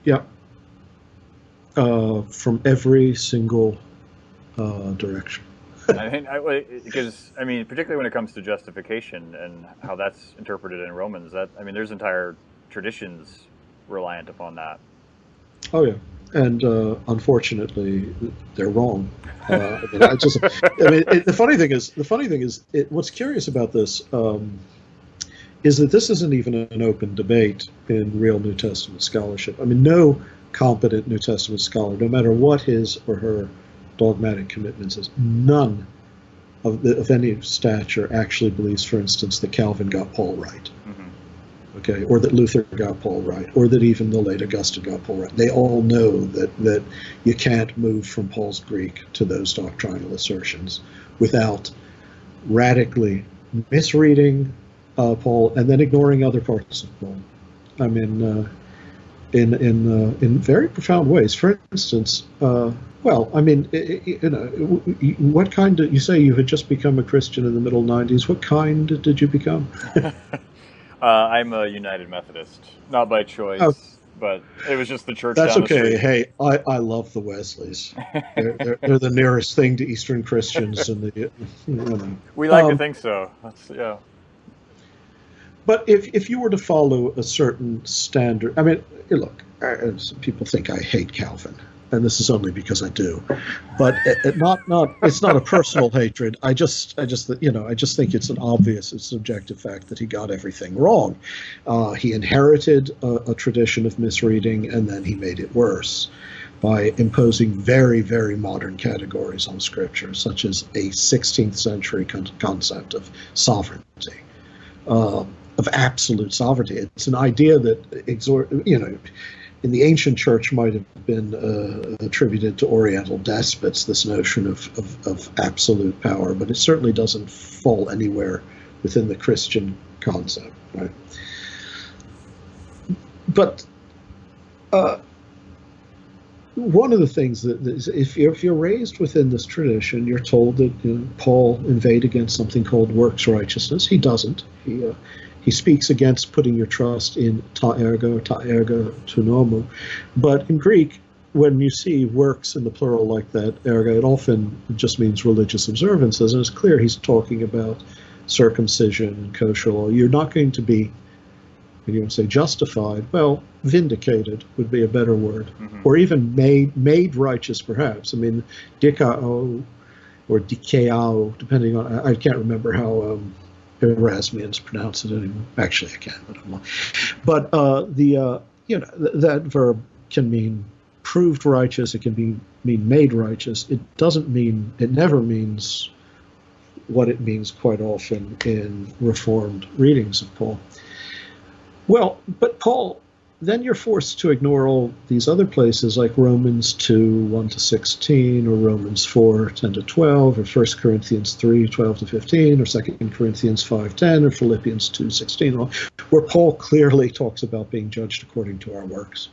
Yeah. From every single direction. Because particularly when it comes to justification and how that's interpreted in Romans, there's entire traditions reliant upon that. Oh yeah, and unfortunately, they're wrong. The funny thing is, what's curious about this is that this isn't even an open debate in real New Testament scholarship. No competent New Testament scholar, no matter what his or her dogmatic commitments is, none of any stature actually believes, for instance, that Calvin got Paul right, okay, or that Luther got Paul right, or that even the late Augustine got Paul right. They all know that you can't move from Paul's Greek to those doctrinal assertions without radically misreading Paul and then ignoring other parts of Paul. In very profound ways. For instance, what kind of, you say you had just become a Christian in the middle 90s. What kind did you become? I'm a United Methodist, not by choice, but it was just the church That's down the okay. street. Hey, I love the Wesleys. They're the nearest thing to Eastern Christians. We like to think so. Yeah. But if you were to follow a certain standard, look, people think I hate Calvin, and this is only because I do, but it's not a personal hatred. I just think it's an obvious, it's an objective fact that he got everything wrong. He inherited a tradition of misreading, and then he made it worse by imposing very, very modern categories on Scripture, such as a 16th century concept of sovereignty. Of absolute sovereignty. It's an idea that, in the ancient church might have been attributed to Oriental despots, this notion of absolute power, but it certainly doesn't fall anywhere within the Christian concept, right? But one of the things that is, if you're raised within this tradition, you're told that Paul inveighed against something called works righteousness. He doesn't. He speaks against putting your trust in ta ergo to nomo. But in Greek, when you see works in the plural like that, ergo, it often just means religious observances. And it's clear he's talking about circumcision and kosher law. You're not going to be, when you want to say justified, well, vindicated would be a better word. Or even made righteous, perhaps. Dikao or dikao, depending on, I can't remember how Erasmians pronounce it anymore. Actually, I can, but I'm not. But that verb can mean proved righteous. It can mean made righteous. It never means what it means quite often in Reformed readings of Paul. Well, but Paul, then you're forced to ignore all these other places like Romans 2, 1-16, or Romans 4, 10-12, or 1 Corinthians 3, 12-15, or 2 Corinthians 5:10, or Philippians 2:16, where Paul clearly talks about being judged according to our works,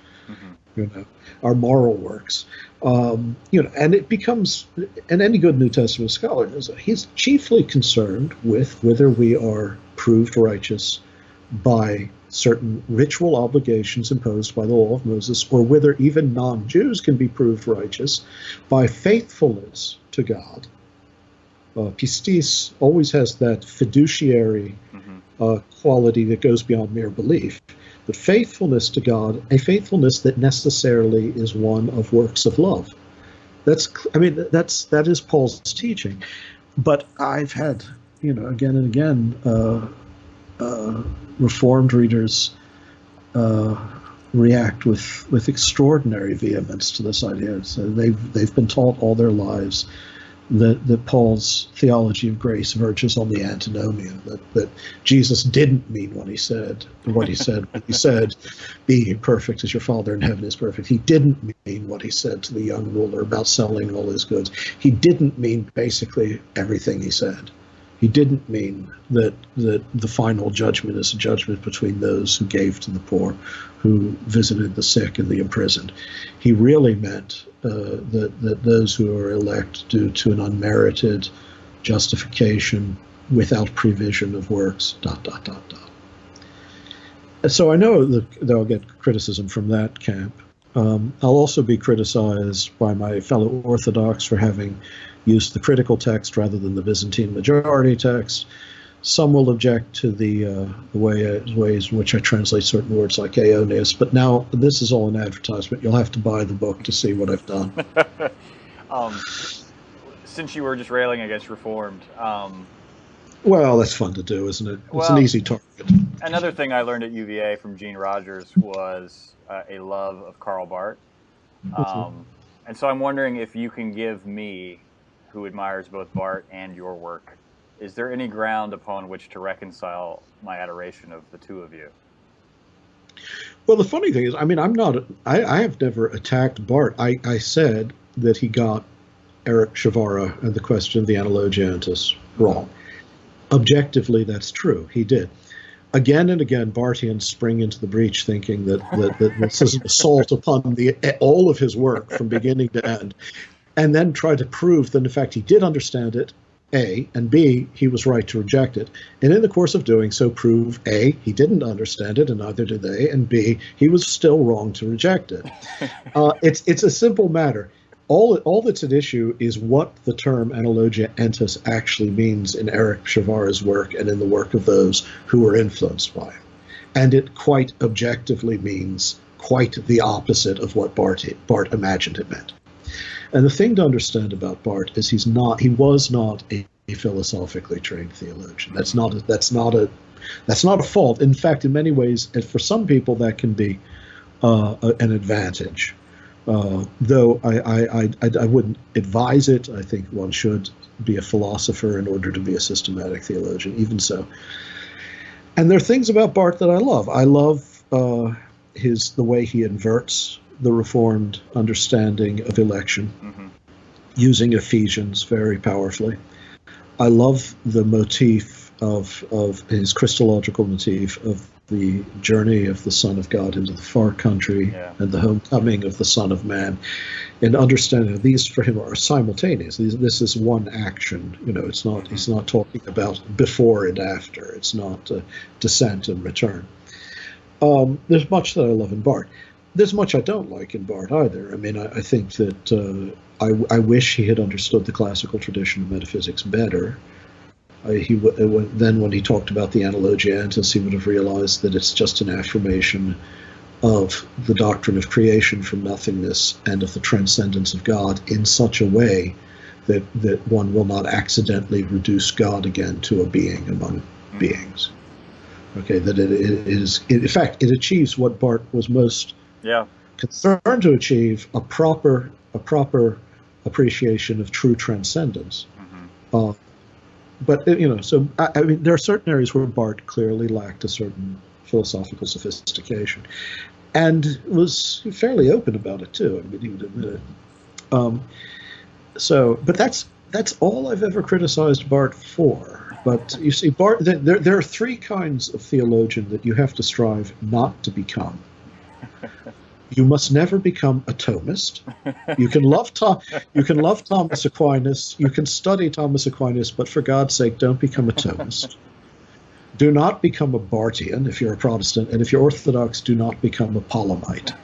our moral works. And it becomes, and any good New Testament scholar knows that he's chiefly concerned with whether we are proved righteous by certain ritual obligations imposed by the law of Moses, or whether even non-Jews can be proved righteous by faithfulness to God. Pistis always has that fiduciary quality that goes beyond mere belief. But faithfulness to God, a faithfulness that necessarily is one of works of love. That is Paul's teaching. But I've had, again and again, Reformed readers react with extraordinary vehemence to this idea. So they've been taught all their lives that Paul's theology of grace verges on the antinomian, that Jesus didn't mean what he said when he said, be perfect as your Father in heaven is perfect. He didn't mean what he said to the young ruler about selling all his goods. He didn't mean basically everything he said. He didn't mean that the final judgment is a judgment between those who gave to the poor, who visited the sick and the imprisoned. He really meant that those who are elect due to an unmerited justification without prevision of works, ... So I know that I'll get criticism from that camp. I'll also be criticized by my fellow Orthodox for having used the critical text rather than the Byzantine majority text. Some will object to the ways in which I translate certain words like aeonius, but now this is all an advertisement. You'll have to buy the book to see what I've done. Since you were just railing against Reformed, well, that's fun to do, isn't it? It's an easy target. Another thing I learned at UVA from Gene Rogers was a love of Karl Barth. And so I'm wondering if you can give me, who admires both Barth and your work, is there any ground upon which to reconcile my adoration of the two of you? Well, the funny thing is, I mean, I have never attacked Barth. I said that he got Eric Chavara and the question of the Analogiantus wrong. Objectively, that's true. He did. Again and again, Barthians spring into the breach thinking that this is an assault upon all of his work from beginning to end, and then try to prove that, in fact, he did understand it, A, and B, he was right to reject it. And in the course of doing so, prove A, he didn't understand it, and neither did they, and B, he was still wrong to reject it. It's a simple matter. All that's at issue is what the term analogia entis actually means in Eric Chavara's work and in the work of those who were influenced by him. And it quite objectively means quite the opposite of what Barth imagined it meant. And the thing to understand about Barth is he was not a philosophically trained theologian. That's not a fault. In fact, in many ways, for some people, that can be an advantage. Though I wouldn't advise it. I think one should be a philosopher in order to be a systematic theologian, even so. And there are things about Barth that I love. I love the way he inverts the Reformed understanding of election, using Ephesians very powerfully. I love the motif of his Christological motif of the journey of the Son of God into the far country and the homecoming of the Son of Man, and understanding that these for him are simultaneous. This is one action. It's not. He's not talking about before and after. It's not descent and return. There's much that I love in Barth. There's much I don't like in Barth either. I mean, I think that I wish he had understood the classical tradition of metaphysics better. Then when he talked about the Analogiantus, he would have realized that it's just an affirmation of the doctrine of creation from nothingness and of the transcendence of God in such a way that one will not accidentally reduce God again to a being among beings. Okay, that it is, in fact, it achieves what Barth was most concerned to achieve, a proper appreciation of true transcendence. But so I mean, there are certain areas where Barth clearly lacked a certain philosophical sophistication, and was fairly open about it too. I mean, he would admit it. But that's all I've ever criticized Barth for. But you see, Barth, there are three kinds of theologian that you have to strive not to become. You must never become a Thomist. You can love Thomas Aquinas. You can study Thomas Aquinas, but for God's sake, don't become a Thomist. Do not become a Barthian if you're a Protestant, and if you're Orthodox, do not become a Palamite.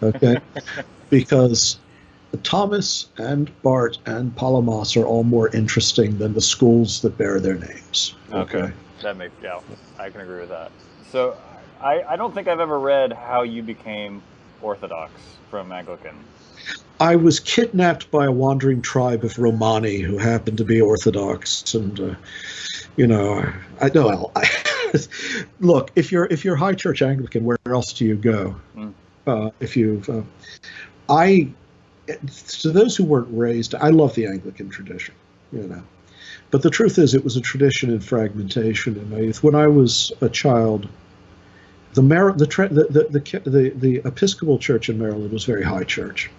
Okay, because Thomas and Barth and Palamas are all more interesting than the schools that bear their names. Okay, I can agree with that. So I don't think I've ever read how you became Orthodox from Anglican. I was kidnapped by a wandering tribe of Romani who happened to be Orthodox, and Look, if you're High Church Anglican, where else do you go? Mm. If you, I, to those who weren't raised, I love the Anglican tradition, you know. But the truth is, it was a tradition in fragmentation in my youth. When I was a child, the Episcopal Church in Maryland was very high church,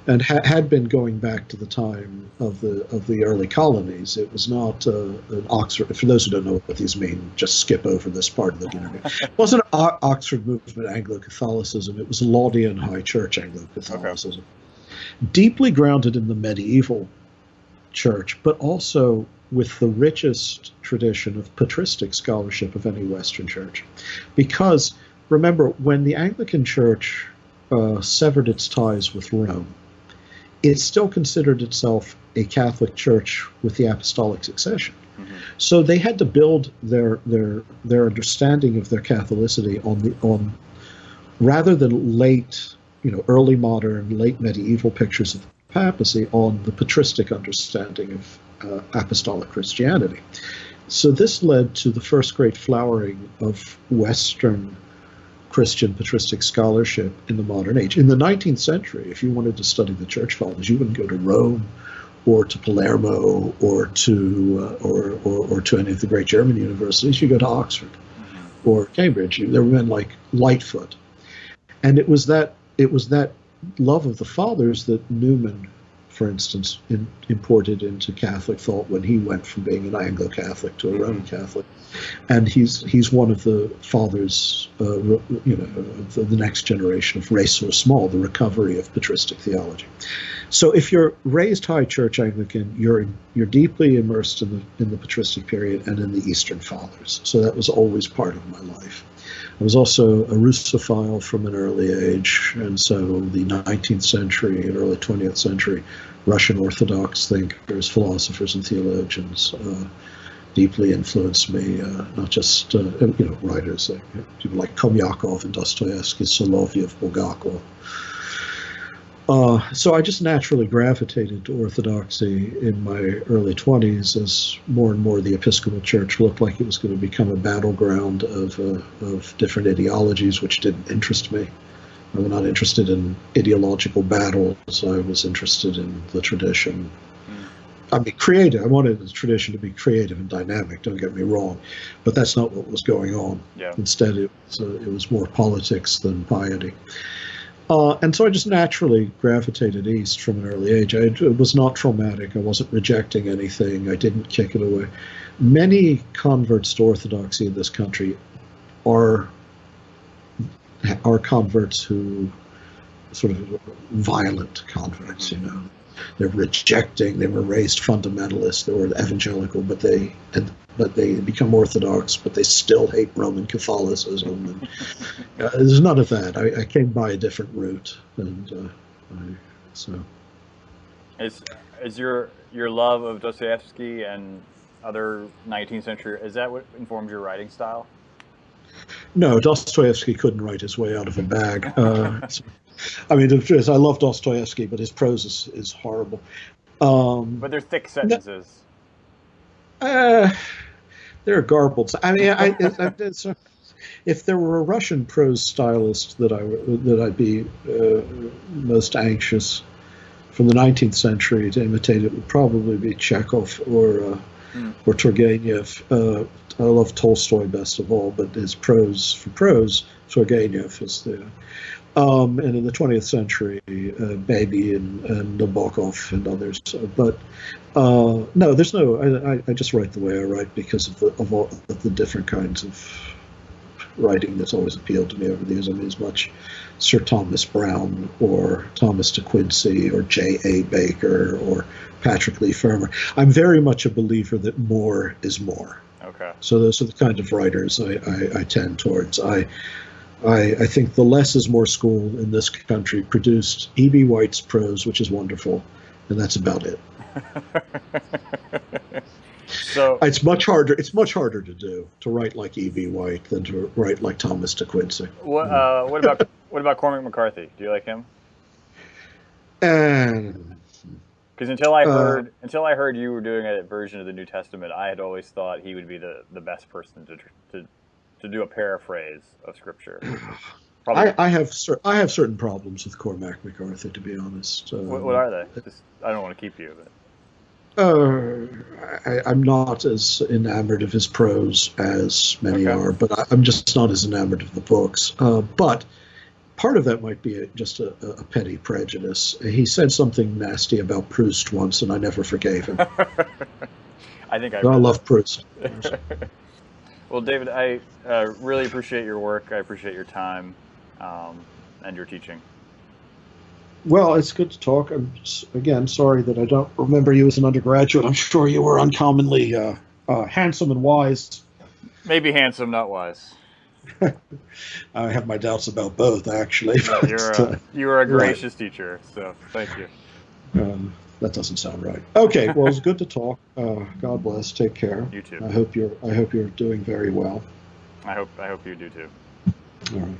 and had been going back to the time of the early colonies. It was not an Oxford. For those who don't know what these mean, just skip over this part of the interview. It wasn't Oxford movement Anglo-Catholicism. It was Laudian high church Anglo-Catholicism, deeply grounded in the medieval church, but also with the richest tradition of patristic scholarship of any Western church. Because remember, when the Anglican Church severed its ties with Rome, it still considered itself a Catholic church with the apostolic succession. Mm-hmm. So they had to build their understanding of their Catholicity on rather than late, early modern, late medieval pictures of the papacy, on the patristic understanding of apostolic Christianity. So this led to the first great flowering of Western Christian patristic scholarship in the modern age. In the 19th century, if you wanted to study the church fathers, you wouldn't go to Rome or to Palermo or to any of the great German universities. You go to Oxford or Cambridge. There were men like Lightfoot, and it was that love of the fathers that Newman, for instance, imported into Catholic thought when he went from being an Anglo-Catholic to a Roman Catholic, and he's one of the fathers, of the next generation of Res so small, the recovery of patristic theology. So if you're raised High Church Anglican, you're deeply immersed in the patristic period and in the Eastern Fathers. So that was always part of my life. I was also a Russophile from an early age, and so the 19th century and early 20th century Russian Orthodox thinkers, philosophers, and theologians deeply influenced me. Not just writers people like Komyakov and Dostoevsky, Soloviev, Bulgakov. So I just naturally gravitated to orthodoxy in my early 20s as more and more the Episcopal Church looked like it was going to become a battleground of different ideologies, which didn't interest me. I was not interested in ideological battles. I was interested in the tradition. I mean, creative. I wanted the tradition to be creative and dynamic, don't get me wrong, but that's not what was going on. Yeah. Instead, it was more politics than piety. And so I just naturally gravitated east from an early age. It was not traumatic. I wasn't rejecting anything. I didn't kick it away. Many converts to Orthodoxy in this country are converts who sort of violent converts, They're rejecting, they were raised fundamentalists, they were evangelical, but they become Orthodox, but they still hate Roman Catholicism. And, there's none of that. I came by a different route, and so. Is your love of Dostoevsky and other 19th century, is that what informs your writing style? No, Dostoevsky couldn't write his way out of a bag. I mean, I love Dostoevsky, but his prose is horrible. But they're thick sentences. They're garbled. I mean, if there were a Russian prose stylist that I'd be most anxious from the 19th century to imitate, it would probably be Chekhov or Turgenev. I love Tolstoy best of all, but his prose, Turgenev is the. And in the 20th century, Baby and Nabokov and others. But no, there's no. I just write the way I write because of all of the different kinds of writing that's always appealed to me over the years. I mean, as much Sir Thomas Browne or Thomas de Quincey or J.A. Baker or Patrick Leigh Fermor. I'm very much a believer that more is more. Okay. So those are the kind of writers I tend towards. I think the less is more school in this country produced E.B. White's prose, which is wonderful, and that's about it. So it's much harder to do to write like E.B. White than to write like Thomas de Quincey. What about Cormac McCarthy? Do you like him? Because until I heard you were doing a version of the New Testament, I had always thought he would be the best person to to do a paraphrase of Scripture? Probably. I have certain problems with Cormac MacArthur, to be honest. What are they? I don't want to keep you, but. I'm not as enamored of his prose as many are, but I'm just not as enamored of the books. But part of that might be just a petty prejudice. He said something nasty about Proust once, and I never forgave him. I think I love Proust. Well, David, I really appreciate your work. I appreciate your time and your teaching. Well, it's good to talk. I'm, again, sorry that I don't remember you as an undergraduate. I'm sure you were uncommonly handsome and wise. Maybe handsome, not wise. I have my doubts about both, actually. You're a gracious teacher, so thank you. That doesn't sound right. Okay, well, it's good to talk. God bless. Take care. You too. I hope you're doing very well. I hope you do too. All right.